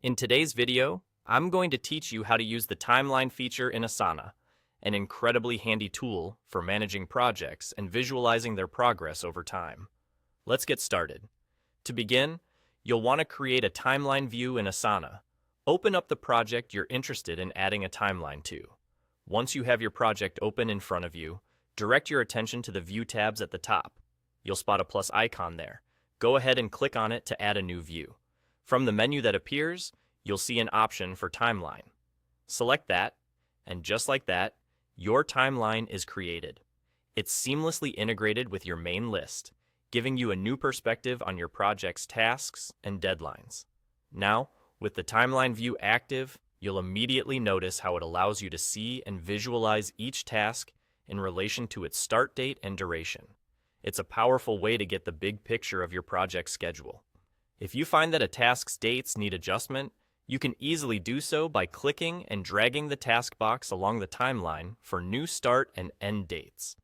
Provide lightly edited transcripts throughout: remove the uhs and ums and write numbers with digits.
In today's video, I'm going to teach you how to use the timeline feature in Asana, an incredibly handy tool for managing projects and visualizing their progress over time. Let's get started. To begin, you'll want to create a timeline view in Asana. Open up the project you're interested in adding a timeline to. Once you have your project open in front of you, direct your attention to the View tabs at the top. You'll spot a plus icon there. Go ahead and click on it to add a new view. From the menu that appears, you'll see an option for timeline. Select that, and just like that, your timeline is created. It's seamlessly integrated with your main list, giving you a new perspective on your project's tasks and deadlines. Now, with the timeline view active, you'll immediately notice how it allows you to see and visualize each task in relation to its start date and duration. It's a powerful way to get the big picture of your project schedule. If you find that a task's dates need adjustment, you can easily do so by clicking and dragging the task box along the timeline for new start and end dates.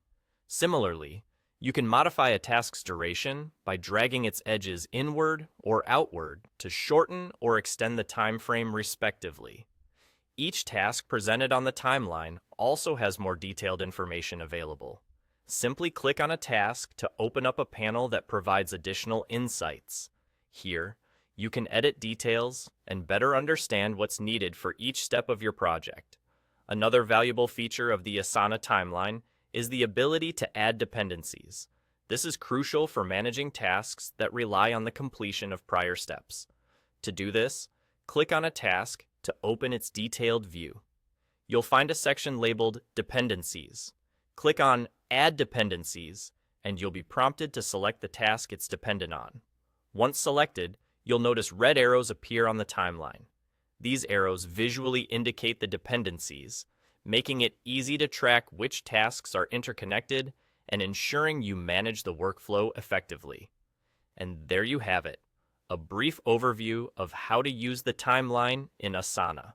Similarly, you can modify a task's duration by dragging its edges inward or outward to shorten or extend the time frame respectively. Each task presented on the timeline also has more detailed information available. Simply click on a task to open up a panel that provides additional insights. Here, you can edit details and better understand what's needed for each step of your project. Another valuable feature of the Asana timeline is the ability to add dependencies. This is crucial for managing tasks that rely on the completion of prior steps. To do this, click on a task to open its detailed view. You'll find a section labeled Dependencies. Click on Add Dependencies, and you'll be prompted to select the task it's dependent on. Once selected, you'll notice red arrows appear on the timeline. These arrows visually indicate the dependencies, making it easy to track which tasks are interconnected and ensuring you manage the workflow effectively. And there you have it, a brief overview of how to use the timeline in Asana.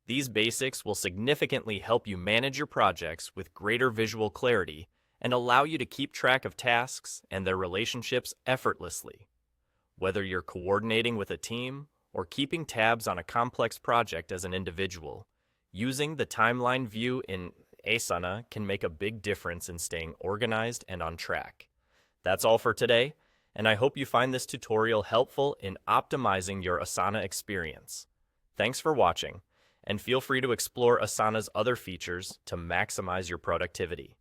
These basics will significantly help you manage your projects with greater visual clarity and allow you to keep track of tasks and their relationships effortlessly. Whether you're coordinating with a team or keeping tabs on a complex project as an individual, using the timeline view in Asana can make a big difference in staying organized and on track. That's all for today, and I hope you find this tutorial helpful in optimizing your Asana experience. Thanks for watching, and feel free to explore Asana's other features to maximize your productivity.